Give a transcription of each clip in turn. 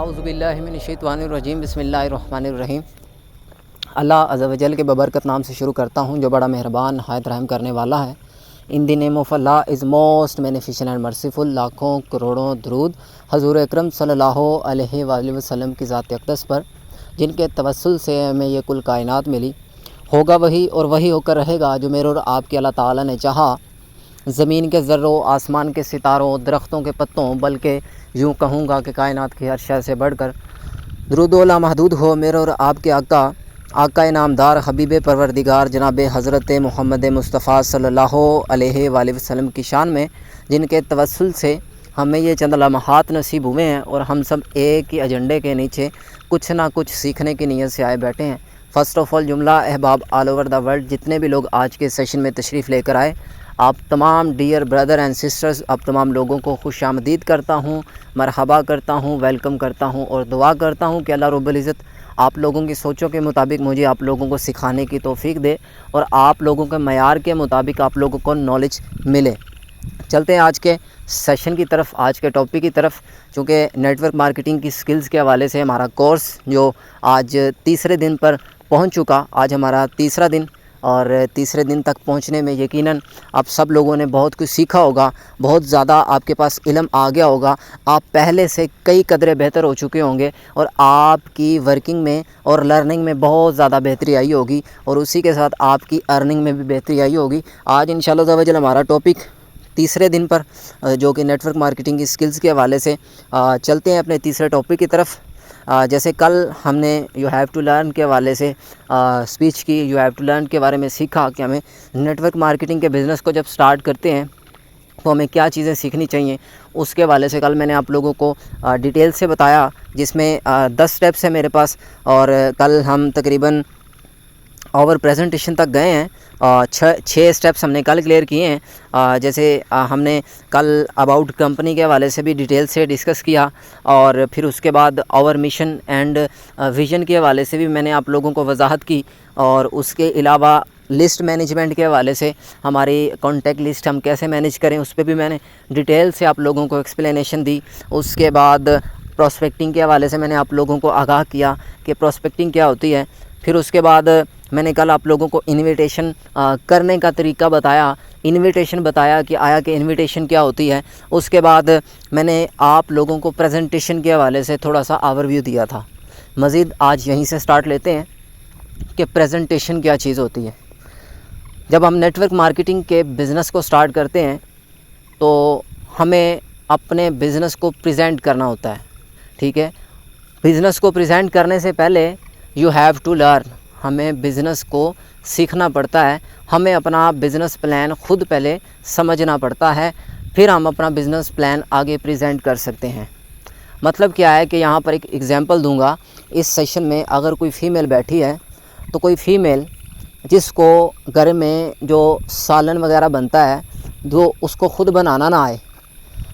اعوذ باللہ من الشیطان الرجیم بسم اللہ الرحمن الرحیم۔ اللہ عز و جل کے ببرکت نام سے شروع کرتا ہوں جو بڑا مہربان نہایت رحم کرنے والا ہے۔ In the name of Allah is most beneficent and merciful. لاکھوں کروڑوں درود حضور اکرم صلی اللہ علیہ وآلہ وسلم کی ذات اقدس پر، جن کے توسل سے ہمیں یہ کل کائنات ملی۔ ہوگا وہی اور وہی ہو کر رہے گا جو میرے اور آپ کے اللہ تعالیٰ نے چاہا۔ زمین کے ذروں، آسمان کے ستاروں، درختوں کے پتوں، بلکہ یوں کہوں گا کہ کائنات کی ہر شے سے بڑھ کر درود و لامحدود ہو میرے اور آپ کے آقا نامدار حبیب پروردگار جناب حضرت محمد مصطفیٰ صلی اللہ علیہ وآلہ وسلم کی شان میں، جن کے توسل سے ہمیں یہ چند لمحات نصیب ہوئے ہیں اور ہم سب ایک ہی ایجنڈے کے نیچے کچھ نہ کچھ سیکھنے کی نیت سے آئے بیٹھے ہیں۔ فرسٹ آف آل جملہ احباب آل اوور دا ورلڈ، جتنے بھی لوگ آج کے سیشن میں تشریف لے کر آئے، آپ تمام ڈیئر بردر اینڈ سسٹرز، آپ تمام لوگوں کو خوش آمدید کرتا ہوں، مرحبا کرتا ہوں، ویلکم کرتا ہوں اور دعا کرتا ہوں کہ اللہ رب العزت آپ لوگوں کی سوچوں کے مطابق مجھے آپ لوگوں کو سکھانے کی توفیق دے اور آپ لوگوں کے معیار کے مطابق آپ لوگوں کو نالج ملے۔ چلتے ہیں آج کے سیشن کی طرف، آج کے ٹاپک کی طرف۔ چونکہ نیٹ ورک مارکیٹنگ کی سکلز کے حوالے سے ہمارا کورس جو آج تیسرے دن پر پہنچ چکا، آج ہمارا تیسرا دن، اور تیسرے دن تک پہنچنے میں یقیناً آپ سب لوگوں نے بہت کچھ سیکھا ہوگا، بہت زیادہ آپ کے پاس علم آ گیا ہوگا، آپ پہلے سے کئی قدرے بہتر ہو چکے ہوں گے اور آپ کی ورکنگ میں اور لرننگ میں بہت زیادہ بہتری آئی ہوگی اور اسی کے ساتھ آپ کی ارننگ میں بھی بہتری آئی ہوگی۔ آج انشاءاللہ عز و جل ہمارا ٹاپک تیسرے دن پر جو کہ نیٹ ورک مارکیٹنگ کی سکلز کے حوالے سے، چلتے ہیں اپنے تیسرے ٹاپک کی طرف۔ جیسے کل ہم نے یو ہیو ٹو لرن کے حوالے سے اسپیچ کی، یو ہیو ٹو لرن کے بارے میں سیکھا کہ ہمیں نیٹ ورک مارکیٹنگ کے بزنس کو جب سٹارٹ کرتے ہیں تو ہمیں کیا چیزیں سیکھنی چاہیے، اس کے حوالے سے کل میں نے آپ لوگوں کو ڈیٹیل سے بتایا، جس میں 10 سٹیپس ہیں میرے پاس، اور کل ہم تقریباً اوور پریزنٹیشن تک گئے ہیں۔ 6 سٹیپس ہم نے کل کلیئر کیے ہیں۔ جیسے ہم نے کل اباؤٹ کمپنی کے حوالے سے بھی ڈیٹیل سے ڈسکس کیا، اور پھر اس کے بعد اور مشن اینڈ ویژن کے حوالے سے بھی میں نے آپ لوگوں کو وضاحت کی، اور اس کے علاوہ لسٹ مینجمنٹ کے حوالے سے ہماری کانٹیکٹ لسٹ ہم کیسے مینیج کریں اس پہ بھی میں نے ڈیٹیل سے آپ لوگوں کو ایکسپلینیشن دی۔ اس کے بعد پراسپیکٹنگ کے حوالے سے میں نے آپ لوگوں کو آگاہ کیا کہ پراسپیکٹنگ کیا ہوتی ہے۔ پھر اس کے بعد میں نے کل آپ لوگوں کو انویٹیشن کرنے کا طریقہ بتایا، انویٹیشن بتایا کہ آیا کہ انویٹیشن کیا ہوتی ہے۔ اس کے بعد میں نے آپ لوگوں کو پریزنٹیشن کے حوالے سے تھوڑا سا اوور ویو دیا تھا۔ مزید آج یہیں سے سٹارٹ لیتے ہیں کہ پریزنٹیشن کیا چیز ہوتی ہے۔ جب ہم نیٹ ورک مارکیٹنگ کے بزنس کو سٹارٹ کرتے ہیں تو ہمیں اپنے بزنس کو پریزنٹ کرنا ہوتا ہے، ٹھیک ہے۔ بزنس کو پریزنٹ کرنے سے پہلے یو ہیو ٹو لرن، ہمیں بزنس کو سیکھنا پڑتا ہے، ہمیں اپنا بزنس پلان خود پہلے سمجھنا پڑتا ہے، پھر ہم اپنا بزنس پلان آگے پریزنٹ کر سکتے ہیں۔ مطلب کیا ہے کہ یہاں پر ایک ایگزامپل دوں گا۔ اس سیشن میں اگر کوئی فیمیل بیٹھی ہے تو کوئی فیمیل جس کو گھر میں جو سالن وغیرہ بنتا ہے جو اس کو خود بنانا نہ آئے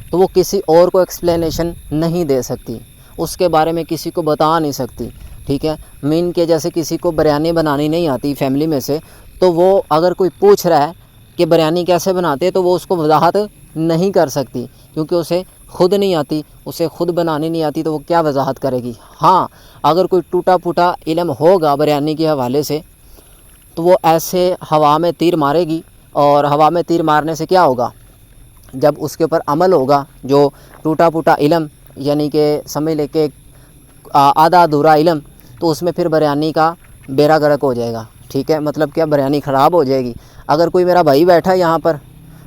تو وہ کسی اور کو ایکسپلینیشن نہیں دے سکتی، اس کے بارے میں کسی کو بتا نہیں سکتی، ٹھیک ہے۔ مین کے جیسے کسی کو بریانی بنانی نہیں آتی فیملی میں سے، تو وہ اگر کوئی پوچھ رہا ہے کہ بریانی کیسے بناتے تو وہ اس کو وضاحت نہیں کر سکتی، کیونکہ اسے خود نہیں آتی، اسے خود بنانی نہیں آتی، تو وہ کیا وضاحت کرے گی۔ ہاں اگر کوئی ٹوٹا پھوٹا علم ہوگا بریانی کے حوالے سے تو وہ ایسے ہوا میں تیر مارے گی، اور ہوا میں تیر مارنے سے کیا ہوگا، جب اس کے اوپر عمل ہوگا جو ٹوٹا پھوٹا علم، یعنی کہ سمجھ لے کہ آدھا ادھورا علم، تو اس میں پھر بریانی کا بیڑا غرق ہو جائے گا، ٹھیک ہے۔ مطلب کیا، بریانی خراب ہو جائے گی۔ اگر کوئی میرا بھائی بیٹھا ہے یہاں پر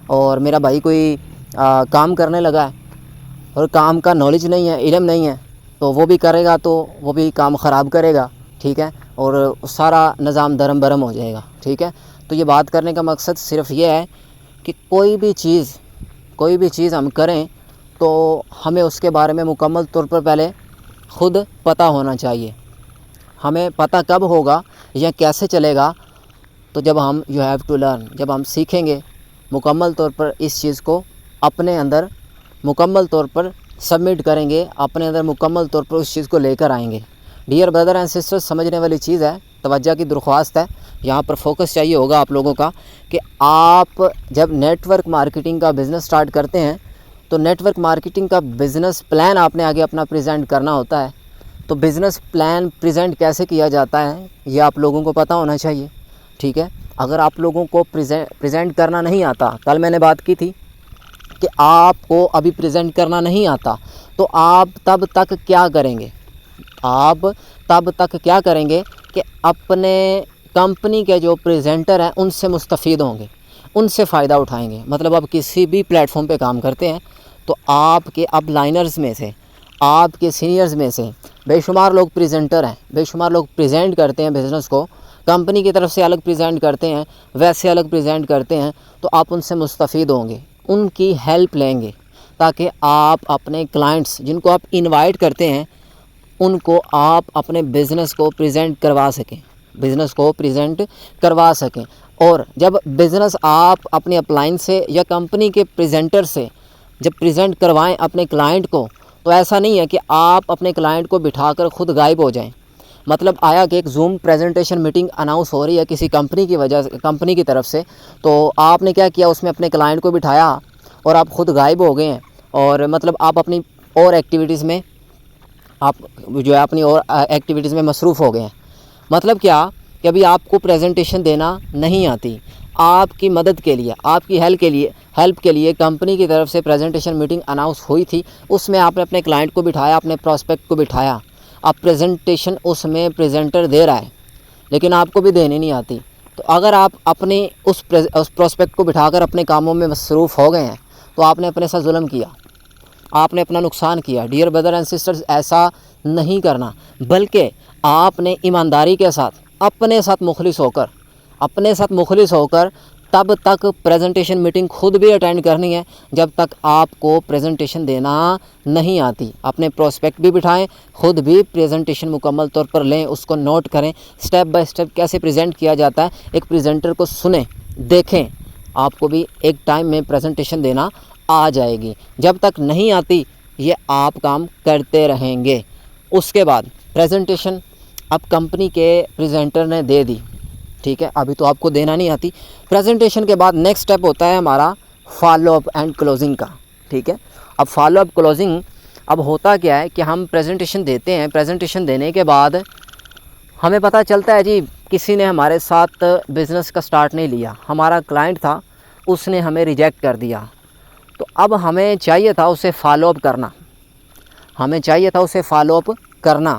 اور میرا بھائی کوئی کام کرنے لگا ہے اور کام کا نالج نہیں ہے، علم نہیں ہے، تو وہ بھی کرے گا تو وہ بھی کام خراب کرے گا، ٹھیک ہے، اور سارا نظام درم برم ہو جائے گا، ٹھیک ہے۔ تو یہ بات کرنے کا مقصد صرف یہ ہے کہ کوئی بھی چیز ہم کریں تو ہمیں اس کے بارے میں مکمل طور پر پہلے خود پتہ ہونا چاہیے۔ ہمیں پتہ کب ہوگا یا کیسے چلے گا، تو جب ہم یو ہیو ٹو لرن، جب ہم سیکھیں گے مکمل طور پر اس چیز کو، اپنے اندر مکمل طور پر سبمٹ کریں گے، اپنے اندر مکمل طور پر اس چیز کو لے کر آئیں گے۔ ڈیئر بردر اینڈ سسٹر، سمجھنے والی چیز ہے، توجہ کی درخواست ہے، یہاں پر فوکس چاہیے ہوگا آپ لوگوں کا کہ آپ جب نیٹ ورک مارکیٹنگ کا بزنس سٹارٹ کرتے ہیں تو نیٹ ورک مارکیٹنگ کا بزنس پلان آپ نے آگے اپنا پریزنٹ کرنا ہوتا ہے. تو بزنس پلان پریزنٹ کیسے کیا جاتا ہے یہ آپ لوگوں کو پتہ ہونا چاہیے. ٹھیک ہے, اگر آپ لوگوں کو پریزنٹ کرنا نہیں آتا, کل میں نے بات کی تھی کہ آپ کو ابھی پریزنٹ کرنا نہیں آتا, تو آپ تب تک کیا کریں گے؟ آپ تب تک کیا کریں گے کہ اپنے کمپنی کے جو پریزنٹر ہیں ان سے مستفید ہوں گے, ان سے فائدہ اٹھائیں گے. مطلب آپ کسی بھی پلیٹ فارم پہ کام کرتے ہیں تو آپ کے اپ لائنرز میں سے, آپ کے سینئرز میں سے بے شمار لوگ پریزنٹر ہیں, بے شمار لوگ پریزنٹ کرتے ہیں بزنس کو, کمپنی کی طرف سے الگ پریزنٹ کرتے ہیں, ویسے الگ پریزنٹ کرتے ہیں. تو آپ ان سے مستفید ہوں گے, ان کی ہیلپ لیں گے تاکہ آپ اپنے کلائنٹس جن کو آپ انوائٹ کرتے ہیں ان کو آپ اپنے بزنس کو پریزنٹ کروا سکیں, بزنس کو پریزنٹ کروا سکیں. اور جب بزنس آپ اپنے اپلائن سے یا کمپنی کے پریزنٹر سے جب پریزنٹ کروائیں اپنے کلائنٹ کو, تو ایسا نہیں ہے کہ آپ اپنے کلائنٹ کو بٹھا کر خود غائب ہو جائیں. مطلب آیا کہ ایک زوم پریزنٹیشن میٹنگ اناؤنس ہو رہی ہے کسی کمپنی کی وجہ سے, کمپنی کی طرف سے, تو آپ نے کیا کیا, اس میں اپنے کلائنٹ کو بٹھایا اور آپ خود غائب ہو گئے ہیں. اور مطلب آپ اپنی اور ایکٹیویٹیز میں, آپ جو ہے اپنی اور ایکٹیویٹیز میں مصروف ہو گئے ہیں. مطلب کیا کہ ابھی آپ کو پریزنٹیشن دینا نہیں آتی, آپ کی مدد کے لیے, آپ کی ہیلپ کے لیے کمپنی کی طرف سے پریزنٹیشن میٹنگ اناؤنس ہوئی تھی. اس میں آپ نے اپنے کلائنٹ کو بٹھایا, اپنے پراسپیکٹ کو بٹھایا. اب پریزنٹیشن اس میں پریزنٹر دے رہا ہے لیکن آپ کو بھی دینی نہیں آتی. تو اگر آپ اپنے اس پراسپیکٹ کو بٹھا کر اپنے کاموں میں مصروف ہو گئے ہیں تو آپ نے اپنے ساتھ ظلم کیا, آپ نے اپنا نقصان کیا. ڈیئر بردر اینڈ سسٹرز, ایسا نہیں کرنا, بلکہ آپ نے ایمانداری کے ساتھ اپنے ساتھ مخلص ہو کر تب تک پریزنٹیشن میٹنگ خود بھی اٹینڈ کرنی ہے جب تک آپ کو پریزنٹیشن دینا نہیں آتی. اپنے پروسپیکٹ بھی بٹھائیں, خود بھی پریزنٹیشن مکمل طور پر لیں, اس کو نوٹ کریں, سٹیپ بائی سٹیپ کیسے پریزنٹ کیا جاتا ہے ایک پریزنٹر کو سنیں, دیکھیں, آپ کو بھی ایک ٹائم میں پریزنٹیشن دینا آ جائے گی. جب تک نہیں آتی یہ آپ کام کرتے رہیں گے. اس کے بعد پریزنٹیشن اب کمپنی کے پریزنٹر نے دے دی, ٹھیک ہے, ابھی تو آپ کو دینا نہیں آتی. پریزنٹیشن کے بعد نیکسٹ سٹیپ ہوتا ہے ہمارا فالو اپ اینڈ کلوزنگ کا. ٹھیک ہے, اب فالو اپ کلوزنگ اب ہوتا کیا ہے کہ ہم پریزنٹیشن دیتے ہیں, پریزنٹیشن دینے کے بعد ہمیں پتہ چلتا ہے جی کسی نے ہمارے ساتھ بزنس کا سٹارٹ نہیں لیا, ہمارا کلائنٹ تھا اس نے ہمیں ریجیکٹ کر دیا. تو اب ہمیں چاہیے تھا اسے فالو اپ کرنا,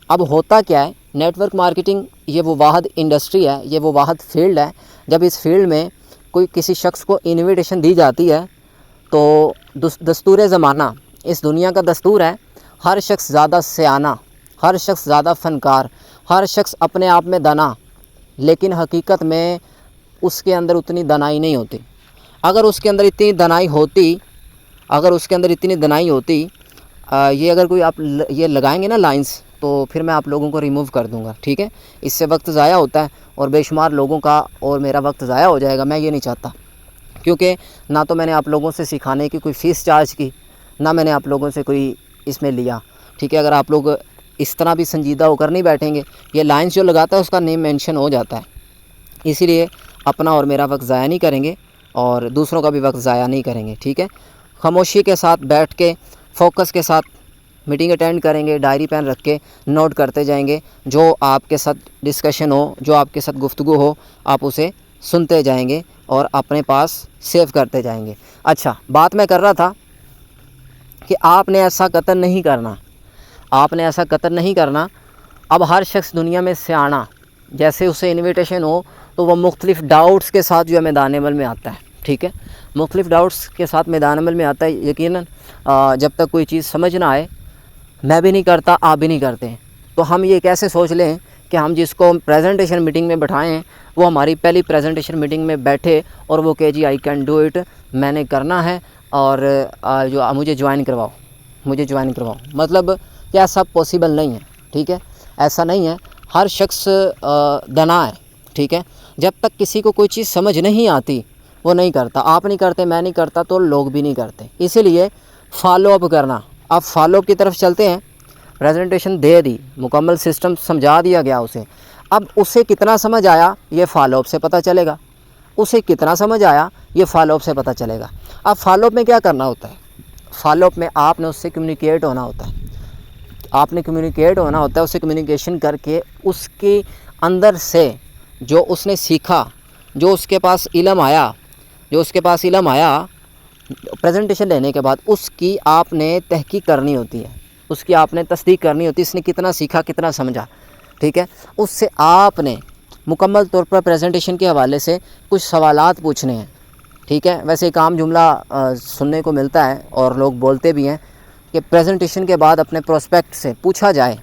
اب ہوتا کیا ہے, نیٹ ورک مارکیٹنگ یہ وہ واحد انڈسٹری ہے, یہ وہ واحد فیلڈ ہے جب اس فیلڈ میں کوئی کسی شخص کو انویٹیشن دی جاتی ہے تو دستور زمانہ, اس دنیا کا دستور ہے, ہر شخص زیادہ سیانہ, ہر شخص زیادہ فنکار, ہر شخص اپنے آپ میں دانا, لیکن حقیقت میں اس کے اندر اتنی دانائی نہیں ہوتی. اگر اس کے اندر اتنی دانائی ہوتی یہ اگر کوئی آپ یہ لگائیں گے نا لائنز, تو پھر میں آپ لوگوں کو ریموو کر دوں گا. ٹھیک ہے, اس سے وقت ضائع ہوتا ہے اور بے شمار لوگوں کا اور میرا وقت ضائع ہو جائے گا. میں یہ نہیں چاہتا, کیونکہ نہ تو میں نے آپ لوگوں سے سکھانے کی کوئی فیس چارج کی, نہ میں نے آپ لوگوں سے کوئی اس میں لیا. ٹھیک ہے, اگر آپ لوگ اس طرح بھی سنجیدہ ہو کر نہیں بیٹھیں گے, یہ لائنز جو لگاتا ہے اس کا نیم مینشن ہو جاتا ہے. اسی لیے اپنا اور میرا وقت ضائع نہیں کریں گے اور دوسروں کا بھی وقت ضائع نہیں کریں گے. ٹھیک ہے, خاموشی کے ساتھ بیٹھ کے فوکس کے ساتھ میٹنگ اٹینڈ کریں گے, ڈائری پین رکھ کے نوٹ کرتے جائیں گے, جو آپ کے ساتھ ڈسکشن ہو, جو آپ کے ساتھ گفتگو ہو, آپ اسے سنتے جائیں گے اور اپنے پاس سیو کرتے جائیں گے. اچھا, بات میں کر رہا تھا کہ آپ نے ایسا قطعاً نہیں کرنا. اب ہر شخص دنیا میں سیاںا, جیسے اسے انویٹیشن ہو تو وہ مختلف ڈاؤٹس کے ساتھ جو ہے میدان عمل میں آتا ہے. ٹھیک ہے, مختلف ڈاؤٹس کے ساتھ میدان عمل میں آتا ہے. یقیناً جب تک کوئی چیز سمجھ نہ آئے, میں بھی نہیں کرتا, آپ بھی نہیں کرتے, تو ہم یہ کیسے سوچ لیں کہ ہم جس کو پریزنٹیشن میٹنگ میں بٹھائیں وہ ہماری پہلی پریزنٹیشن میٹنگ میں بیٹھے اور وہ کہ جی آئی کین ڈو اٹ, میں نے کرنا ہے اور جو مجھے جوائن کرواؤ. مطلب کہ ایسا پاسبل نہیں ہے. ٹھیک ہے, ایسا نہیں ہے. ہر شخص دنا ہے. ٹھیک ہے, جب تک کسی کو کوئی چیز سمجھ نہیں آتی وہ نہیں کرتا. آپ نہیں کرتے, میں نہیں کرتا, تو لوگ بھی نہیں کرتے. اسی لیے فالو اپ کرنا. اب فالو اپ کی طرف چلتے ہیں. پریزنٹیشن دے دی, مکمل سسٹم سمجھا دیا گیا اسے. اب اسے کتنا سمجھ آیا یہ فالو اپ سے پتہ چلے گا. اب فالو اپ میں کیا کرنا ہوتا ہے, فالو اپ میں آپ نے اس سے کمیونیکیٹ ہونا ہوتا ہے، آپ نے کمیونیکیٹ ہونا ہوتا ہے، اس سے کمیونیکیشن کر کے اس کے اندر سے جو اس نے سیکھا، جو اس کے پاس علم آیا، پریزنٹیشن لینے کے بعد اس کی آپ نے تحقیق کرنی ہوتی ہے، اس کی آپ نے تصدیق کرنی ہوتی ہے، اس نے کتنا سیکھا، کتنا سمجھا، ٹھیک ہے۔ اس سے آپ نے مکمل طور پر پریزنٹیشن کے حوالے سے کچھ سوالات پوچھنے ہیں، ٹھیک ہے۔ ویسے ایک عام جملہ سننے کو ملتا ہے اور لوگ بولتے بھی ہیں کہ پریزنٹیشن کے بعد اپنے پروسپیکٹ سے پوچھا جائے،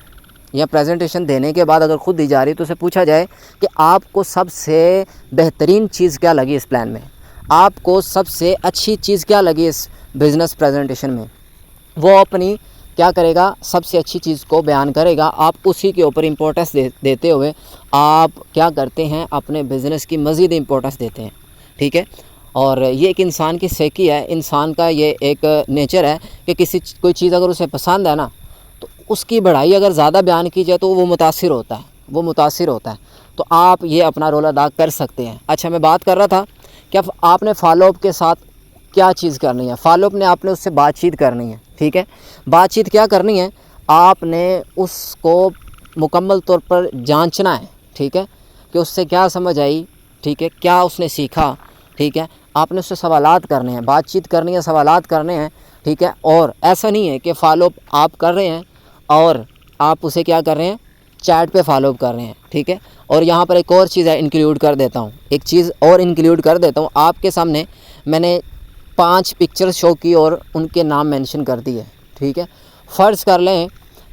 یا پریزنٹیشن دینے کے بعد اگر خود دی جا رہی تو اسے پوچھا جائے کہ آپ کو سب سے بہترین چیز کیا لگی اس پلان میں، آپ کو سب سے اچھی چیز کیا لگی اس بزنس پریزنٹیشن میں، وہ اپنی کیا کرے گا، سب سے اچھی چیز کو بیان کرے گا۔ آپ اسی کے اوپر امپورٹنس دیتے ہوئے آپ کیا کرتے ہیں، اپنے بزنس کی مزید امپورٹنس دیتے ہیں، ٹھیک ہے۔ اور یہ ایک انسان کی سیکی ہے، انسان کا یہ ایک نیچر ہے کہ کوئی چیز اگر اسے پسند ہے نا تو اس کی بڑائی اگر زیادہ بیان کی جائے تو وہ متاثر ہوتا ہے، تو آپ یہ اپنا رول ادا کر سکتے ہیں۔ اچھا، میں بات کر رہا تھا کہ آپ نے فالو اپ کے ساتھ کیا چیز کرنی ہے، فالو اپ نے آپ نے اس سے بات چیت کرنی ہے، ٹھیک ہے۔ بات چیت کیا کرنی ہے، آپ نے اس کو مکمل طور پر جانچنا ہے، ٹھیک ہے، کہ اس سے کیا سمجھ آئی، ٹھیک ہے، کیا اس نے سیکھا، ٹھیک ہے۔ آپ نے اس سے سوالات کرنے ہیں، بات چیت کرنی ہے، سوالات کرنے ہیں، ٹھیک ہے۔ اور ایسا نہیں ہے کہ فالو اپ آپ کر رہے ہیں اور آپ اسے کیا کر رہے ہیں، چیٹ پہ فالو اپ کر رہے ہیں، ٹھیک ہے۔ اور یہاں پر ایک اور چیز انکلیوڈ کر دیتا ہوں، آپ کے سامنے میں نے 5 پکچر شو کی اور ان کے نام مینشن کر دیے، ٹھیک ہے۔ فرض کر لیں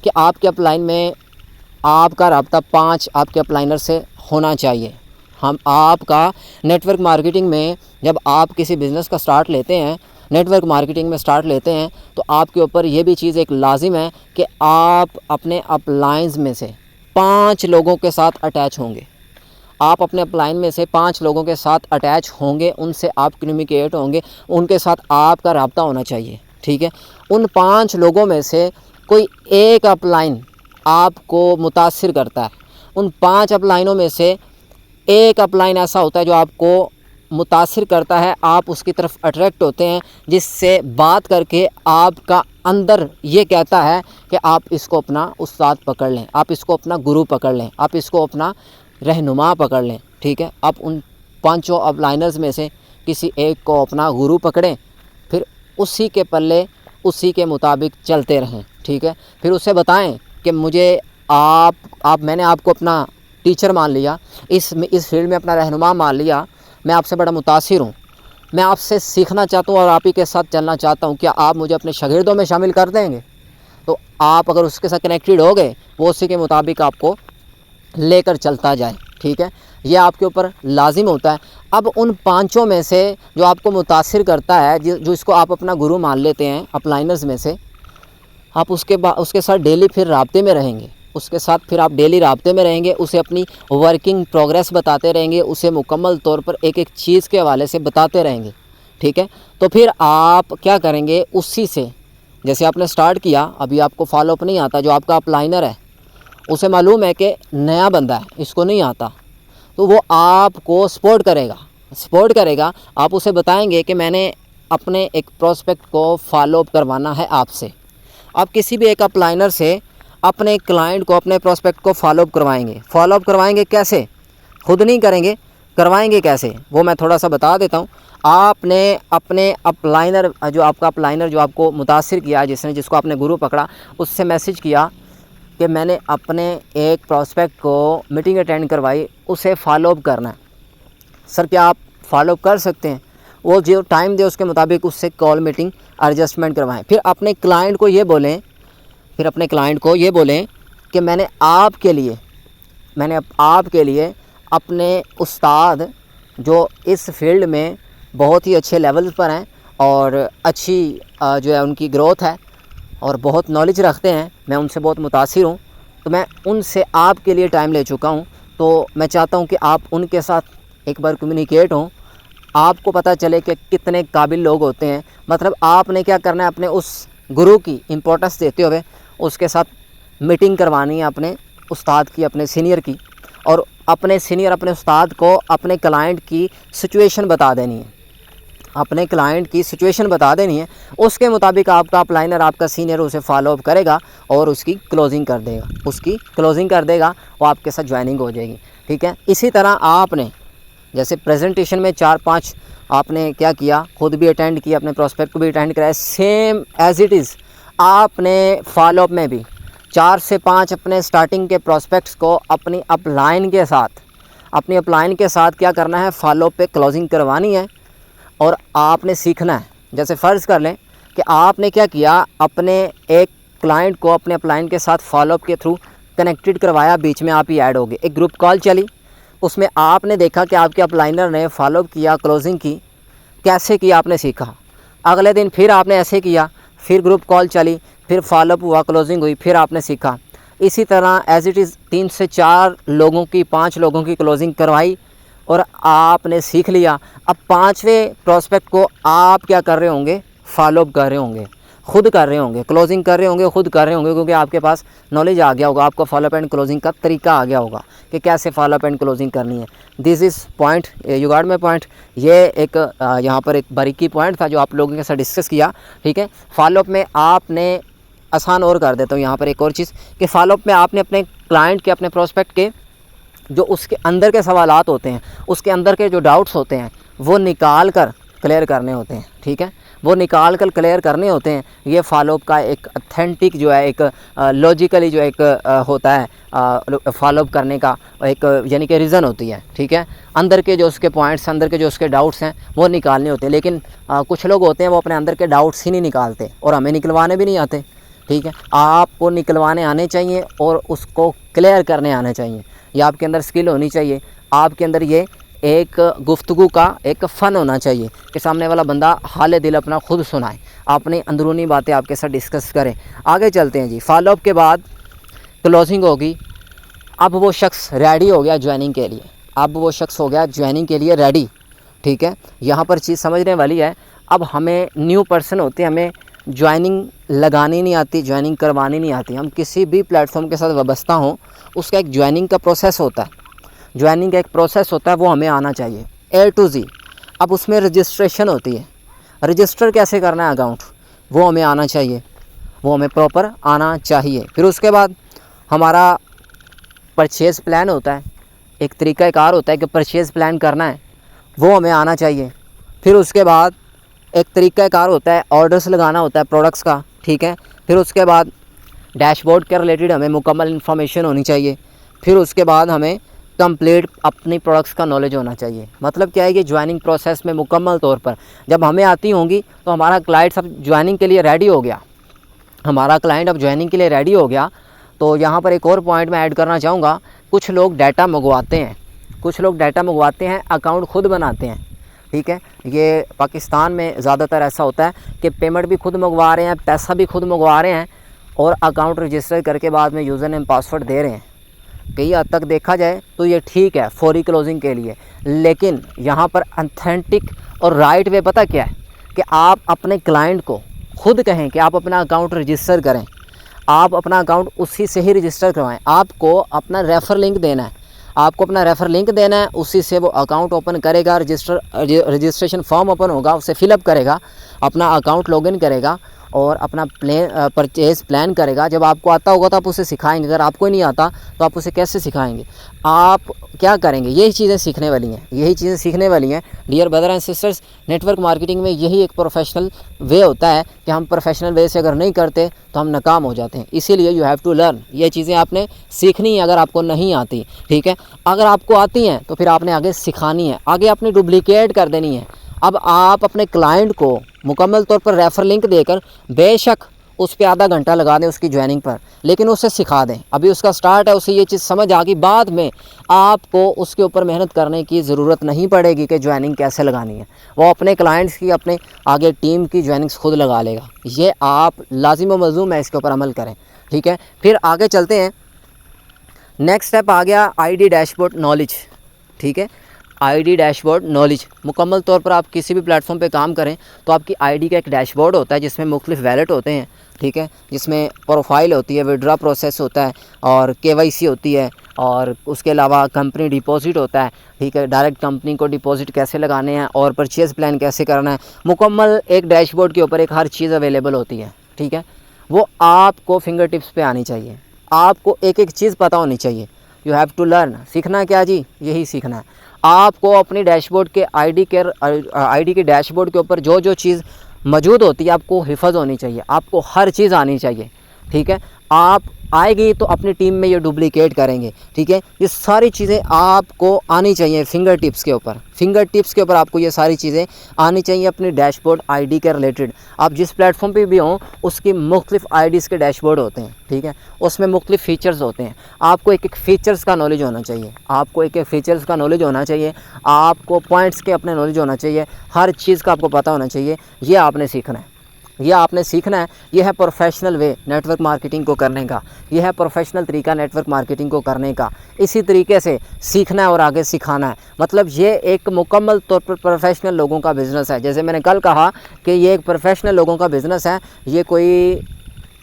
کہ آپ کے اپ لائن میں آپ کا رابطہ 5 آپ کے اپ لائنر سے ہونا چاہیے۔ آپ کا نیٹ ورک مارکیٹنگ میں جب آپ کسی بزنس کا سٹارٹ لیتے ہیں، نیٹ ورک مارکیٹنگ میں سٹارٹ لیتے ہیں، تو آپ کے اوپر یہ بھی چیز ایک لازم ہے کہ آپ اپنے اپ لائنز میں سے 5 لوگوں کے ساتھ اٹیچ ہوں گے۔ آپ اپنے اپ لائن میں سے 5 لوگوں کے ساتھ اٹیچ ہوں گے، ان سے آپ کمیونیکیٹ ہوں گے، ان کے ساتھ آپ کا رابطہ ہونا چاہیے، ٹھیک ہے۔ ان 5 لوگوں میں سے کوئی ایک اپ لائن آپ کو متاثر کرتا ہے، ان 5 اپ لائنوں میں سے ایک اپ لائن ایسا ہوتا ہے جو آپ کو متاثر کرتا ہے، آپ اس کی طرف اٹریکٹ ہوتے ہیں، جس سے بات کر کے آپ کا اندر یہ کہتا ہے کہ آپ اس کو اپنا استاد پکڑ لیں، آپ اس کو اپنا گرو پکڑ لیں، آپ اس کو اپنا رہنما پکڑ لیں، ٹھیک ہے۔ آپ ان 5 اپ لائنرز میں سے کسی ایک کو اپنا گرو پکڑیں، پھر اسی کے پلے اسی کے مطابق چلتے رہیں، ٹھیک ہے۔ پھر اسے بتائیں کہ میں نے آپ کو اپنا ٹیچر مان لیا، اس فیلڈ میں اپنا رہنما مان لیا، میں آپ سے بڑا متاثر ہوں، میں آپ سے سیکھنا چاہتا ہوں اور آپ ہی کے ساتھ چلنا چاہتا ہوں، کیا آپ مجھے اپنے شاگردوں میں شامل کر دیں گے؟ تو آپ اگر اس کے ساتھ کنیکٹڈ ہو گئے، وہ اسی کے مطابق آپ کو لے کر چلتا جائے، ٹھیک ہے۔ یہ آپ کے اوپر لازم ہوتا ہے۔ اب ان 5 میں سے جو آپ کو متاثر کرتا ہے، جو اس کو آپ اپنا گرو مان لیتے ہیں اپ لائنرز میں سے، آپ اس کے ساتھ ڈیلی پھر رابطے میں رہیں گے، اسے اپنی ورکنگ پروگریس بتاتے رہیں گے، اسے مکمل طور پر ایک ایک چیز کے حوالے سے بتاتے رہیں گے، ٹھیک ہے۔ تو پھر آپ کیا کریں گے، اسی سے جیسے آپ نے سٹارٹ کیا، ابھی آپ کو فالو اپ نہیں آتا، جو آپ کا اپ لائنر ہے اسے معلوم ہے کہ نیا بندہ ہے، اس کو نہیں آتا، تو وہ آپ کو سپورٹ کرے گا۔ آپ اسے بتائیں گے کہ میں نے اپنے ایک پروسپیکٹ کو فالو اپ کروانا ہے آپ سے۔ آپ کسی بھی ایک اپ لائنر سے اپنے کلائنٹ کو، اپنے پروسپیکٹ کو فالو اپ کروائیں گے کیسے؟ خود نہیں کریں گے، کروائیں گے کیسے، وہ میں تھوڑا سا بتا دیتا ہوں۔ آپ نے اپنے اپ لائنر جو آپ کا اپ لائنر جو آپ کو متاثر کیا، جس کو آپ نے گرو پکڑا، اس سے میسج کیا کہ میں نے اپنے ایک پروسپیکٹ کو میٹنگ اٹینڈ کروائی، اسے فالو اپ کرنا ہے۔ سر کیا آپ فالو اپ کر سکتے ہیں؟ وہ جو ٹائم دے اس کے مطابق اس سے کال میٹنگ ایڈجسٹمنٹ کروائیں۔ پھر اپنے کلائنٹ کو یہ بولیں کہ میں نے آپ کے لیے اپنے استاد جو اس فیلڈ میں بہت ہی اچھے لیول پر ہیں اور اچھی جو ہے ان کی گروتھ ہے اور بہت نالج رکھتے ہیں، میں ان سے بہت متاثر ہوں، تو میں ان سے آپ کے لیے ٹائم لے چکا ہوں، تو میں چاہتا ہوں کہ آپ ان کے ساتھ ایک بار کمیونیکیٹ ہوں، آپ کو پتہ چلے کہ کتنے قابل لوگ ہوتے ہیں۔ مطلب آپ نے کیا کرنا ہے، اپنے اس گرو کی امپورٹنس دیتے ہوئے اس کے ساتھ میٹنگ کروانی ہے، اپنے استاد کی، اپنے سینئر کی، اور اپنے استاد کو اپنے کلائنٹ کی سچویشن بتا دینی ہے۔ اپنے کلائنٹ کی سچویشن بتا دینی ہے، اس کے مطابق آپ کا اپلائنر، آپ کا سینئر اسے فالو اپ کرے گا اور اس کی کلوزنگ کر دے گا، وہ آپ کے ساتھ جوائننگ ہو جائے گی، ٹھیک ہے۔ اسی طرح آپ نے جیسے پریزنٹیشن میں 4-5 آپ نے کیا کیا، خود بھی اٹینڈ کیا، اپنے پراسپیکٹ کو بھی اٹینڈ کرایا، سیم ایز اٹ از آپ نے فالو اپ میں بھی 4 سے 5 اپنے سٹارٹنگ کے پراسپیکٹس کو اپنی اپ لائن کے ساتھ کیا کرنا ہے، فالو اپ پہ کلوزنگ کروانی ہے اور آپ نے سیکھنا ہے۔ جیسے فرض کر لیں کہ آپ نے کیا کیا، اپنے ایک کلائنٹ کو اپنے اپ لائن کے ساتھ فالو اپ کے تھرو کنیکٹڈ کروایا، بیچ میں آپ ہی ایڈ ہو گئے، ایک گروپ کال چلی، اس میں آپ نے دیکھا کہ آپ کے اپ لائنر نے فالو اپ کیا، کلوزنگ کی، کیسے کی آپ نے سیکھا۔ اگلے دن پھر آپ نے ایسے کیا، پھر گروپ کال چلی، پھر فالو اپ ہوا، کلوزنگ ہوئی، پھر آپ نے سیکھا۔ اسی طرح ایز اٹ از 3 سے 4 لوگوں کی، 5 لوگوں کی کلوزنگ کروائی اور آپ نے سیکھ لیا۔ اب 5ویں پراسپیکٹ کو آپ کیا کر رہے ہوں گے، فالو اپ کر رہے ہوں گے، خود کر رہے ہوں گے، کلوزنگ کر رہے ہوں گے، خود کر رہے ہوں گے، کیونکہ آپ کے پاس نالج آ گیا ہوگا، آپ کو فالو اپ اینڈ کلوزنگ کا طریقہ آ گیا ہوگا کہ کیسے فالو اپ اینڈ کلوزنگ کرنی ہے۔ This is point, you got my point. یہ ایک یہاں پر ایک باریکی پوائنٹ تھا جو آپ لوگوں کے ساتھ ڈسکس کیا، ٹھیک ہے۔ فالو اپ میں آپ نے آسان اور کر دیتا ہوں یہاں پر ایک اور چیز کہ فالو اپ میں آپ نے اپنے کلائنٹ کے، اپنے پراسپیکٹ کے جو اس کے اندر کے سوالات ہوتے ہیں، اس کے اندر کے جو ڈاؤٹس ہوتے ہیں، وہ نکال کر کلیئر کرنے ہوتے ہیں، ٹھیک ہے، وہ نکال کر کلیئر کرنے ہوتے ہیں۔ یہ فالو اپ کا ایک اتھینٹک جو ہے، ایک لاجیکلی جو ایک ہوتا ہے فالو اپ کرنے کا ایک یعنی کہ ریزن ہوتی ہے، ٹھیک ہے۔ اندر کے جو اس کے پوائنٹس، اندر کے جو اس کے ڈاؤٹس ہیں وہ نکالنے ہوتے ہیں، لیکن کچھ لوگ ہوتے ہیں وہ اپنے اندر کے ڈاؤٹس ہی نہیں نکالتے اور ہمیں نکلوانے بھی نہیں آتے، ٹھیک ہے۔ آپ کو نکلوانے آنے چاہیے اور اس کو کلیئر کرنے آنے چاہیے، یہ آپ کے اندر سکل ہونی چاہیے، آپ کے اندر یہ ایک گفتگو کا ایک فن ہونا چاہیے کہ سامنے والا بندہ حال دل اپنا خود سنائے، اپنی اندرونی باتیں آپ کے ساتھ ڈسکس کرے۔ آگے چلتے ہیں جی، فالو اپ کے بعد کلوزنگ ہوگی۔ اب وہ شخص ریڈی ہو گیا جوائننگ کے لیے، ریڈی، ٹھیک ہے۔ یہاں پر چیز سمجھنے والی ہے، اب ہمیں نیو پرسن ہوتے ہیں، ہمیں جوائننگ لگانی نہیں آتی، جوائننگ کروانی نہیں آتی۔ ہم کسی بھی پلیٹ فارم کے ساتھ وابستہ ہوں، اس کا ایک جوائننگ کا پروسیس ہوتا ہے، وہ ہمیں آنا چاہیے A to Z۔ اب اس میں رجسٹریشن ہوتی ہے، رجسٹر کیسے کرنا ہے اکاؤنٹ، وہ ہمیں آنا چاہیے، وہ ہمیں پراپر آنا چاہیے۔ پھر اس کے بعد ہمارا پرچیز پلان ہوتا ہے، ایک طریقہ کار ہوتا ہے کہ پرچیز پلان کرنا ہے، وہ ہمیں آنا چاہیے۔ پھر اس کے بعد ایک طریقہ کار ہوتا ہے، آرڈرز لگانا ہوتا ہے پروڈکٹس کا، ٹھیک ہے۔ پھر اس کے بعد ڈیش بورڈ کے ریلیٹڈ ہمیں مکمل انفارمیشن ہونی چاہیے۔ پھر اس کے بعد ہمیں کمپلیٹ اپنی پروڈکٹس کا نالج ہونا چاہیے۔ مطلب کیا ہے کہ جوائننگ پروسیس میں مکمل طور پر جب ہمیں آتی ہوں گی تو ہمارا کلائنٹ اب جوائننگ کے لیے ریڈی ہو گیا، تو یہاں پر ایک اور پوائنٹ میں ایڈ کرنا چاہوں گا۔ کچھ لوگ ڈیٹا منگواتے ہیں، اکاؤنٹ خود بناتے ہیں، ٹھیک ہے۔ یہ پاکستان میں زیادہ تر ایسا ہوتا ہے کہ پیمنٹ بھی خود منگوا رہے ہیں، پیسہ بھی خود منگوا رہے ہیں اور اکاؤنٹ رجسٹر کر کے بعد میں یوزر نیم پاسورڈ دے رہے ہیں۔ کئی حد تک دیکھا جائے تو یہ ٹھیک ہے فوری کلوزنگ کے لیے، لیکن یہاں پر اتھینٹک اور رائٹ وے پتہ کیا ہے کہ آپ اپنے کلائنٹ کو خود کہیں کہ آپ اپنا اکاؤنٹ رجسٹر کریں، آپ اپنا اکاؤنٹ اسی سے ہی رجسٹر کروائیں، آپ کو اپنا ریفر لنک دینا ہے، اسی سے وہ اکاؤنٹ اوپن کرے گا، رجسٹریشن فارم اوپن ہوگا، اسے فل اپ کرے گا، اپنا اکاؤنٹ لاگ ان کرے گا اور اپنا پرچیز پلان کرے گا۔ جب آپ کو آتا ہوگا تو آپ اسے سکھائیں گے، اگر آپ کو ہی نہیں آتا تو آپ اسے کیسے سکھائیں گے؟ آپ کیا کریں گے؟ یہی چیزیں سیکھنے والی ہیں dear brother and sisters. Network marketing میں یہی ایک پروفیشنل وے ہوتا ہے کہ ہم پروفیشنل وے سے اگر نہیں کرتے تو ہم ناکام ہو جاتے ہیں، اسی لیے یو ہیو ٹو لرن، یہ چیزیں آپ نے سیکھنی ہے اگر آپ کو نہیں آتی، ٹھیک ہے۔ اگر آپ کو آتی ہیں تو پھر آپ نے آگے سکھانی ہے، آگے اپنی ڈپلیکیٹ کر دینی ہے۔ اب آپ اپنے کلائنٹ کو مکمل طور پر ریفر لنک دے کر بے شک اس پہ آدھا گھنٹہ لگا دیں اس کی جوائننگ پر، لیکن اسے سکھا دیں، ابھی اس کا سٹارٹ ہے، اسے یہ چیز سمجھ آ گئی، بعد میں آپ کو اس کے اوپر محنت کرنے کی ضرورت نہیں پڑے گی کہ جوائننگ کیسے لگانی ہے، وہ اپنے کلائنٹس کی، اپنے آگے ٹیم کی جوائننگس خود لگا لے گا۔ یہ آپ لازم و ملزوم ہے اس کے اوپر عمل کریں، ٹھیک ہے۔ پھر آگے چلتے ہیں، نیکسٹ اسٹیپ آ گیا ID ڈیش بورڈ نالج، ٹھیک ہے۔ I D dash board knowledge, مکمل طور پر آپ کسی بھی پلیٹ فارم پہ کام کریں تو آپ کی آئی ڈی کا ایک ڈیش بورڈ ہوتا ہے جس میں مختلف ویلٹ ہوتے ہیں، ٹھیک ہے، جس میں پروفائل ہوتی ہے، وڈرا پروسیس ہوتا ہے، اور KYC ہوتی ہے، اور اس کے علاوہ کمپنی ڈپازٹ ہوتا ہے، ٹھیک ہے، ڈائریکٹ کمپنی کو ڈپازٹ کیسے لگانے ہیں اور پرچیز پلان کیسے کرنا ہے، مکمل ایک ڈیش بورڈ کے اوپر ایک ہر چیز اویلیبل ہوتی ہے، ٹھیک ہے، وہ آپ کو فنگر ٹپس پہ آنی چاہیے، آپ کو ایک ایک چیز پتہ ہونی چاہیے. You have to learn. سیکھنا کیا جی؟ یہی سیکھنا ہے. آپ کو اپنی ڈیش بورڈ کے آئی ڈی کے ڈیش بورڈ کے اوپر جو جو چیز موجود ہوتی ہے آپ کو حفظ ہونی چاہیے، آپ کو ہر چیز آنی چاہیے، ٹھیک ہے. آپ آئے گی تو اپنی ٹیم میں یہ ڈپلیکیٹ کریں گے، ٹھیک ہے. یہ ساری چیزیں آپ کو آنی چاہیے فنگر ٹپس کے اوپر آپ کو یہ ساری چیزیں آنی چاہیے اپنی ڈیش بورڈ آئی ڈی کے ریلیٹڈ. آپ جس پلیٹ فارم پہ بھی ہوں اس کی مختلف آئی ڈیز کے ڈیش بورڈ ہوتے ہیں، ٹھیک ہے، اس میں مختلف فیچرز ہوتے ہیں. آپ کو ایک ایک فیچرز کا نالج ہونا چاہیے، آپ کو ایک ایک فیچرز کا نالج ہونا چاہیے، آپ کو پوائنٹس کے اپنے نالج ہونا چاہیے، ہر چیز کا آپ کو پتہ ہونا چاہیے. یہ آپ نے سیکھنا ہے، یہ ہے professional way network marketing کو کرنے کا، یہ ہے پروفیشنل طریقہ نیٹ ورک مارکیٹنگ کو کرنے کا. اسی طریقے سے سیکھنا ہے اور آگے سکھانا ہے. مطلب یہ ایک مکمل طور پر پروفیشنل لوگوں کا بزنس ہے. جیسے میں نے کل کہا کہ یہ ایک پروفیشنل لوگوں کا بزنس ہے، یہ کوئی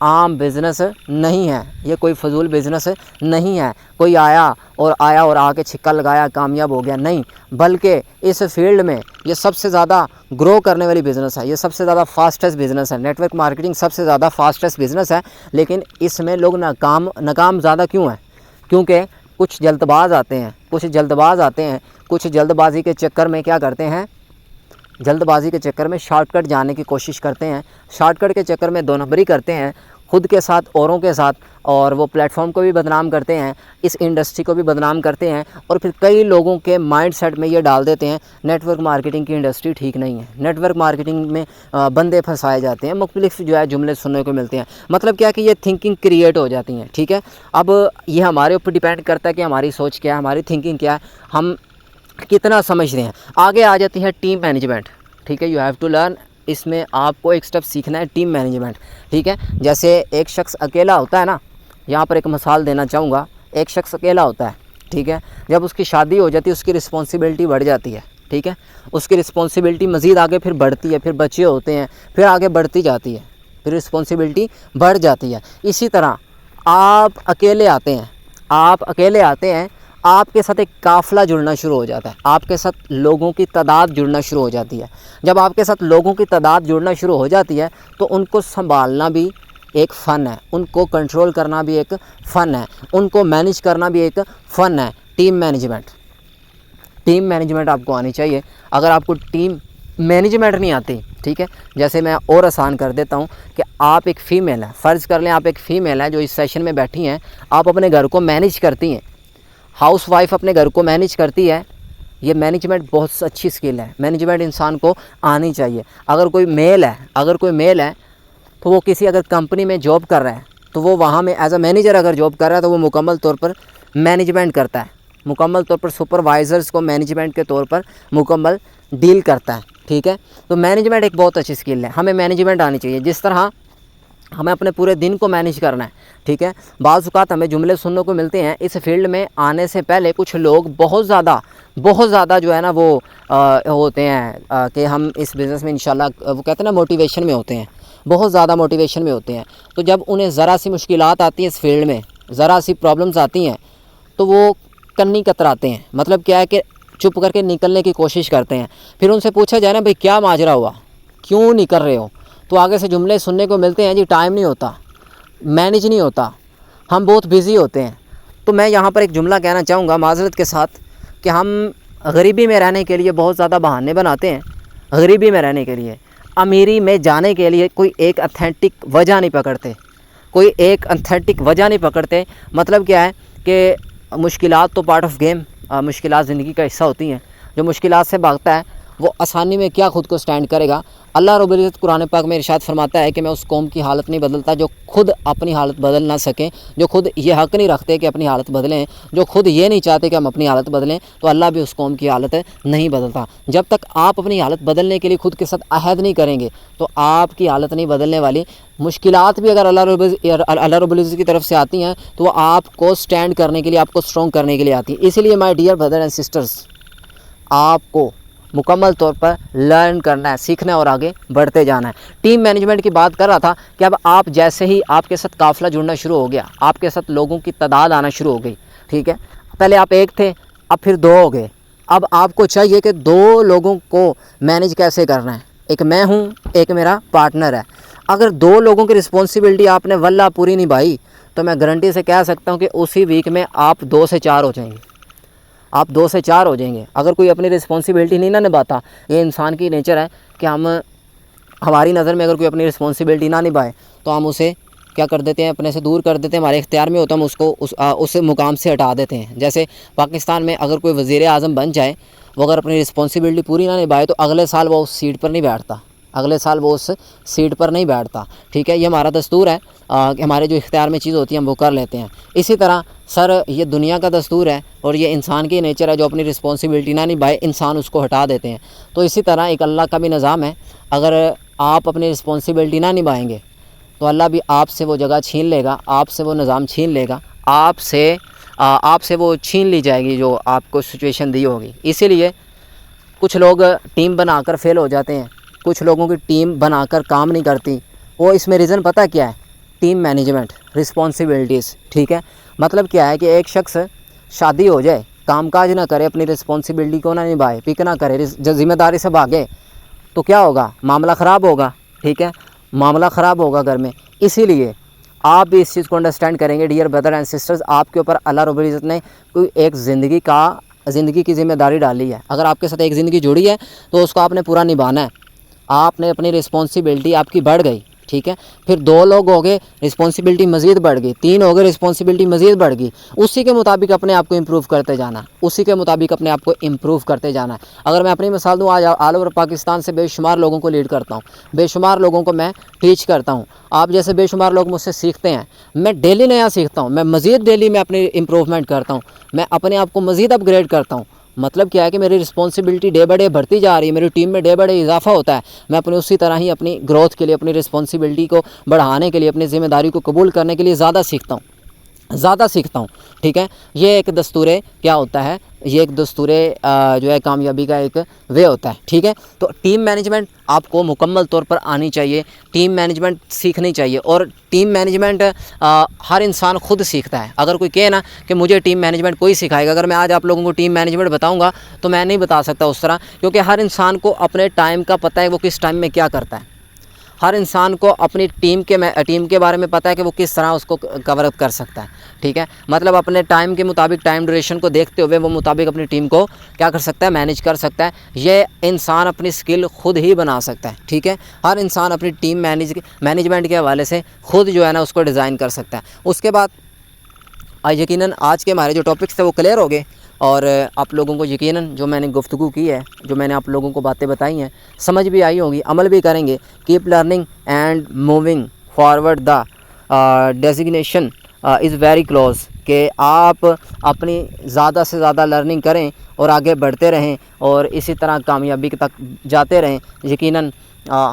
عام بزنس نہیں ہے، یہ کوئی فضول بزنس نہیں ہے. کوئی آیا اور آ کے چھکا لگایا کامیاب ہو گیا، نہیں، بلکہ اس فیلڈ میں یہ سب سے زیادہ گرو کرنے والی بزنس ہے، یہ سب سے زیادہ فاسٹسٹ بزنس ہے. نیٹ ورک مارکیٹنگ سب سے زیادہ فاسٹسٹ بزنس ہے، لیکن اس میں لوگ ناکام زیادہ کیوں ہیں؟ کیونکہ کچھ جلد باز آتے ہیں، کچھ جلد بازی کے چکر میں کیا کرتے ہیں؟ جلد بازی کے چکر میں شارٹ کٹ جانے کی کوشش کرتے ہیں، شارٹ کٹ کے چکر میں دو نمبری کرتے ہیں، خود کے ساتھ اوروں کے ساتھ، اور وہ پلیٹ فارم کو بھی بدنام کرتے ہیں، اس انڈسٹری کو بھی بدنام کرتے ہیں، اور پھر کئی لوگوں کے مائنڈ سیٹ میں یہ ڈال دیتے ہیں نیٹ ورک مارکیٹنگ کی انڈسٹری ٹھیک نہیں ہے، نیٹ ورک مارکیٹنگ میں بندے پھنسائے جاتے ہیں، مختلف جو ہے جملے سننے کو ملتے ہیں. مطلب کیا کہ یہ تھنکنگ کریٹ ہو جاتی ہیں، ٹھیک ہے. اب یہ ہمارے اوپر ڈیپینڈ کرتا ہے کہ ہماری سوچ کیا ہے، ہماری تھنکنگ کیا ہے، ہم کتنا سمجھ رہے ہیں. آگے آ جاتی ہے ٹیم مینجمنٹ، ٹھیک ہے. You have to learn. اس میں آپ کو ایک سٹیپ سیکھنا ہے ٹیم مینجمنٹ، ٹھیک ہے. جیسے ایک شخص اکیلا ہوتا ہے نا، یہاں پر ایک مثال دینا چاہوں گا. ایک شخص اکیلا ہوتا ہے، ٹھیک ہے. جب اس کی شادی ہو جاتی ہے اس کی رسپانسبلٹی بڑھ جاتی ہے، ٹھیک ہے. اس کی رسپانسبلٹی مزید آگے پھر بڑھتی ہے، پھر بچے ہوتے ہیں، پھر آگے بڑھتی جاتی ہے، پھر رسپانسبلٹی بڑھ جاتی ہے. اسی طرح آپ اکیلے آتے ہیں، آپ کے ساتھ ایک قافلہ جڑنا شروع ہو جاتا ہے، آپ کے ساتھ لوگوں کی تعداد جڑنا شروع ہو جاتی ہے. جب آپ کے ساتھ لوگوں کی تعداد جڑنا شروع ہو جاتی ہے تو ان کو سنبھالنا بھی ایک فن ہے، ان کو کنٹرول کرنا بھی ایک فن ہے، ان کو مینیج کرنا بھی ایک فن ہے. ٹیم مینجمنٹ آپ کو آنی چاہیے. اگر آپ کو ٹیم مینجمنٹ نہیں آتی، ٹھیک ہے. جیسے میں اور آسان کر دیتا ہوں کہ آپ ایک فیمیل ہیں، فرض کر لیں آپ ایک فیمیل ہیں جو اس سیشن میں بیٹھی ہیں، آپ اپنے گھر کو مینیج کرتی ہیں، ہاؤس وائف اپنے گھر کو مینیج کرتی ہے. یہ مینجمنٹ بہت اچھی سکل ہے، مینجمنٹ انسان کو آنی چاہیے. اگر کوئی میل ہے تو وہ کسی اگر کمپنی میں جاب کر رہا ہے تو وہ وہاں میں ایز اے مینیجر اگر جاب کر رہا ہے تو وہ مکمل طور پر مینجمنٹ کرتا ہے، مکمل طور پر سپروائزرز کو مینجمنٹ کے طور پر مکمل ڈیل کرتا ہے، ٹھیک ہے. تو مینجمنٹ ایک بہت اچھی سکل ہے، ہمیں مینجمنٹ آنی چاہیے. جس طرح ہمیں اپنے پورے دن کو مینیج کرنا ہے، ٹھیک ہے. بعض اوقات ہمیں جملے سننے کو ملتے ہیں اس فیلڈ میں آنے سے پہلے کچھ لوگ بہت زیادہ جو ہے نا وہ ہوتے ہیں کہ ہم اس بزنس میں انشاءاللہ، وہ کہتے ہیں نا موٹیویشن میں ہوتے ہیں، بہت زیادہ موٹیویشن میں ہوتے ہیں. تو جب انہیں ذرا سی مشکلات آتی ہیں اس فیلڈ میں، ذرا سی پرابلمز آتی ہیں تو وہ کنی کتراتے ہیں. مطلب کیا ہے کہ چپ کر کے نکلنے کی کوشش کرتے ہیں. پھر ان سے پوچھا جائے نا بھئی کیا ماجرا ہوا، کیوں نہیں کر رہے ہو، تو آگے سے جملے سننے کو ملتے ہیں جی ٹائم نہیں ہوتا، مینیج نہیں ہوتا، ہم بہت بیزی ہوتے ہیں. تو میں یہاں پر ایک جملہ کہنا چاہوں گا معذرت کے ساتھ کہ ہم غریبی میں رہنے کے لیے بہت زیادہ بہانے بناتے ہیں. غریبی میں رہنے کے لیے، امیری میں جانے کے لیے کوئی ایک اتھینٹک وجہ نہیں پکڑتے. مطلب کیا ہے کہ مشکلات تو پارٹ آف گیم، مشکلات زندگی کا حصہ ہوتی ہیں. جو مشکلات سے بھاگتا ہے وہ آسانی میں کیا خود کو سٹینڈ کرے گا. اللہ رب العزت قرآن پاک میں ارشاد فرماتا ہے کہ میں اس قوم کی حالت نہیں بدلتا جو خود اپنی حالت بدل نہ سکیں، جو خود یہ حق نہیں رکھتے کہ اپنی حالت بدلیں، جو خود یہ نہیں چاہتے کہ ہم اپنی حالت بدلیں، تو اللہ بھی اس قوم کی حالت نہیں بدلتا. جب تک آپ اپنی حالت بدلنے کے لیے خود کے ساتھ عہد نہیں کریں گے تو آپ کی حالت نہیں بدلنے والی. مشکلات بھی اگر اللہ رب العزت کی طرف سے آتی ہیں تو وہ آپ کو سٹینڈ کرنے کے لیے، آپ کو اسٹرانگ کرنے کے لیے آتی ہیں. اسی لیے my dear brother and sisters, آپ کو مکمل طور پر لرن کرنا ہے، سیکھنا ہے اور آگے بڑھتے جانا ہے۔ ٹیم مینجمنٹ کی بات کر رہا تھا کہ اب آپ جیسے ہی آپ کے ساتھ قافلہ جڑنا شروع ہو گیا، آپ کے ساتھ لوگوں کی تعداد آنا شروع ہو گئی، ٹھیک ہے، پہلے آپ ایک تھے، اب پھر دو ہو گئے، اب آپ کو چاہیے کہ دو لوگوں کو مینیج کیسے کرنا ہے۔ ایک میں ہوں، ایک میرا پارٹنر ہے۔ اگر دو لوگوں کی رسپانسبلٹی آپ نے واللہ پوری نبھائی تو میں گارنٹی سے کہہ سکتا ہوں کہ اسی ویک میں آپ 2 سے 4 ہو جائیں گے، آپ 2 سے 4 ہو جائیں گے۔ اگر کوئی اپنی رسپانسبلٹی نہیں نہ نبھاتا، یہ انسان کی نیچر ہے کہ ہماری نظر میں اگر کوئی اپنی رسپانسبلٹی نہ نبھائے تو ہم اسے کیا کر دیتے ہیں، اپنے سے دور کر دیتے ہیں، ہمارے اختیار میں ہوتا ہے، ہم اس کو اس مقام سے ہٹا دیتے ہیں۔ جیسے پاکستان میں اگر کوئی وزیر اعظم بن جائے، وہ اگر اپنی رسپانسبلٹی پوری نہ نبھائے تو اگلے سال وہ اس سیٹ پر نہیں بیٹھتا، اگلے سال وہ اس سیٹ پر نہیں بیٹھتا، ٹھیک ہے۔ یہ ہمارا دستور ہے کہ ہمارے جو اختیار میں چیز ہوتی ہے ہم وہ کر لیتے ہیں۔ اسی طرح سر یہ دنیا کا دستور ہے اور یہ انسان کی نیچر ہے، جو اپنی رسپانسبلٹی نہ نبھائے انسان اس کو ہٹا دیتے ہیں۔ تو اسی طرح ایک اللہ کا بھی نظام ہے، اگر آپ اپنی رسپانسبلٹی نہ نبھائیں گے تو اللہ بھی آپ سے وہ جگہ چھین لے گا، آپ سے وہ نظام چھین لے گا، آپ سے وہ چھین لی جائے گی جو آپ کو سچویشن دی ہوگی۔ اسی لیے کچھ لوگ ٹیم بنا کر فیل ہو جاتے ہیں، کچھ لوگوں کی ٹیم بنا کر کام نہیں کرتی۔ وہ اس میں ریزن پتہ کیا ہے؟ ٹیم مینجمنٹ، رسپانسبلٹیز، ٹھیک ہے۔ مطلب کیا ہے کہ ایک شخص شادی ہو جائے، کام کاج نہ کرے، اپنی رسپانسبلٹی کو نہ نبھائے، پک نہ کرے، ذمہ داری سے بھاگے تو کیا ہوگا؟ معاملہ خراب ہوگا، ٹھیک ہے، معاملہ خراب ہوگا گھر میں۔ اسی لیے آپ بھی اس چیز کو انڈرسٹینڈ کریں گے ڈیئر بردر اینڈ سسٹرز، آپ کے اوپر اللہ رب العزت نے کوئی ایک زندگی کی ذمہ داری ڈالی ہے۔ اگر آپ کے ساتھ ایک زندگی جڑی ہے تو اس کو آپ نے پورا نبھانا ہے۔ آپ نے اپنی رسپانسبلٹی آپ کی بڑھ گئی، ٹھیک ہے، پھر 2 لوگ ہو گئے، رسپانسبلٹی مزید بڑھ گئی، 3 ہو گئے، رسپانسبلٹی مزید بڑھ گئی۔ اسی کے مطابق اپنے آپ کو امپروو کرتے جانا ہے، اسی کے مطابق اپنے آپ کو امپروو کرتے جانا ہے۔ اگر میں اپنی مثال دوں، آج آل اوور پاکستان سے بے شمار لوگوں کو لیڈ کرتا ہوں، بے شمار لوگوں کو میں ٹیچ کرتا ہوں، آپ جیسے بے شمار لوگ مجھ سے سیکھتے ہیں۔ میں ڈیلی نیا سیکھتا ہوں، میں مزید ڈیلی میں اپنی امپروومنٹ کرتا ہوں، میں اپنے آپ کو مزید اپ گریڈ کرتا ہوں۔ مطلب کیا ہے کہ میری رسپانسبلٹی ڈے بائی ڈے بڑھتی جا رہی ہے، میری ٹیم میں ڈے بائی ڈے اضافہ ہوتا ہے۔ میں اسی طرح ہی اپنی گروتھ کے لیے، اپنی رسپانسبلٹی کو بڑھانے کے لیے، اپنی ذمہ داری کو قبول کرنے کے لیے زیادہ سیکھتا ہوں، ٹھیک ہے۔ یہ ایک دستور کیا ہوتا ہے، یہ ایک دستور جو ہے کامیابی کا ایک وے ہوتا ہے، ٹھیک ہے۔ تو ٹیم مینجمنٹ آپ کو مکمل طور پر آنی چاہیے، ٹیم مینجمنٹ سیکھنی چاہیے، اور ٹیم مینجمنٹ ہر انسان خود سیکھتا ہے۔ اگر کوئی کہے نا کہ مجھے ٹیم مینجمنٹ کوئی سکھائے گا، اگر میں آج آپ لوگوں کو ٹیم مینجمنٹ بتاؤں گا تو میں نہیں بتا سکتا اس طرح، کیونکہ ہر انسان کو اپنے ٹائم کا پتہ ہے وہ کس ٹائم میں کیا کرتا ہے۔ ہر انسان کو اپنی ٹیم کے بارے میں پتہ ہے کہ وہ کس طرح اس کو کور اپ کر سکتا ہے، ٹھیک ہے۔ مطلب اپنے ٹائم کے مطابق، ٹائم ڈیوریشن کو دیکھتے ہوئے وہ مطابق اپنی ٹیم کو کیا کر سکتا ہے، مینیج کر سکتا ہے۔ یہ انسان اپنی سکل خود ہی بنا سکتا ہے، ٹھیک ہے۔ ہر انسان اپنی ٹیم مینجمنٹ کے حوالے سے خود جو ہے نا اس کو ڈیزائن کر سکتا ہے۔ اس کے بعد یقیناً آج کے ہمارے جو ٹاپکس تھے وہ کلیئر ہو گئے، اور آپ لوگوں کو یقیناً جو میں نے گفتگو کی ہے، جو میں نے آپ لوگوں کو باتیں بتائی ہیں، سمجھ بھی آئی ہوگی، عمل بھی کریں گے۔ Keep learning and moving forward, the designation is very close, کہ آپ اپنی زیادہ سے زیادہ لرننگ کریں اور آگے بڑھتے رہیں اور اسی طرح کامیابی تک جاتے رہیں۔ یقیناً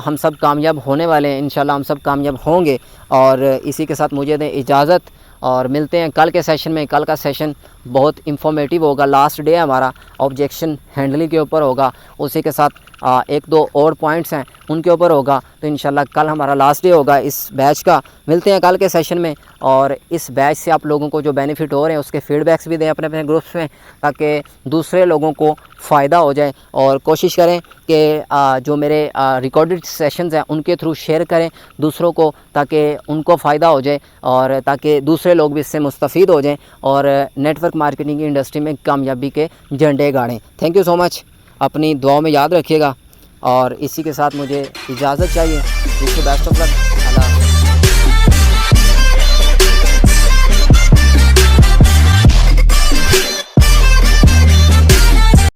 ہم سب کامیاب ہونے والے ہیں، انشاءاللہ ہم سب کامیاب ہوں گے۔ اور اسی کے ساتھ مجھے دیں اجازت، اور ملتے ہیں کل کے سیشن میں۔ کل کا سیشن بہت انفارمیٹیو ہوگا، لاسٹ ڈے ہے ہمارا، آبجیکشن ہینڈلنگ کے اوپر ہوگا، اسی کے ساتھ 1-2 اور پوائنٹس ہیں ان کے اوپر ہوگا۔ تو انشاءاللہ کل ہمارا لاسٹ ڈے ہوگا اس بیچ کا۔ ملتے ہیں کل کے سیشن میں، اور اس بیچ سے آپ لوگوں کو جو بینیفٹ ہو رہے ہیں اس کے فیڈ بیکس بھی دیں اپنے گروپس میں، تاکہ دوسرے لوگوں کو فائدہ ہو جائے۔ اور کوشش کریں کہ جو میرے ریکارڈڈ سیشنز ہیں ان کے تھرو شیئر کریں دوسروں کو، تاکہ ان کو فائدہ ہو جائے، اور تاکہ دوسرے لوگ بھی اس سے مستفید ہو جائیں اور نیٹ ورک مارکیٹنگ کی انڈسٹری میں کامیابی کے جھنڈے گاڑیں۔ تھینک یو سو مچ، اپنی دعاؤں میں یاد رکھیے گا، اور اسی کے ساتھ مجھے اجازت چاہیے۔ Best of look.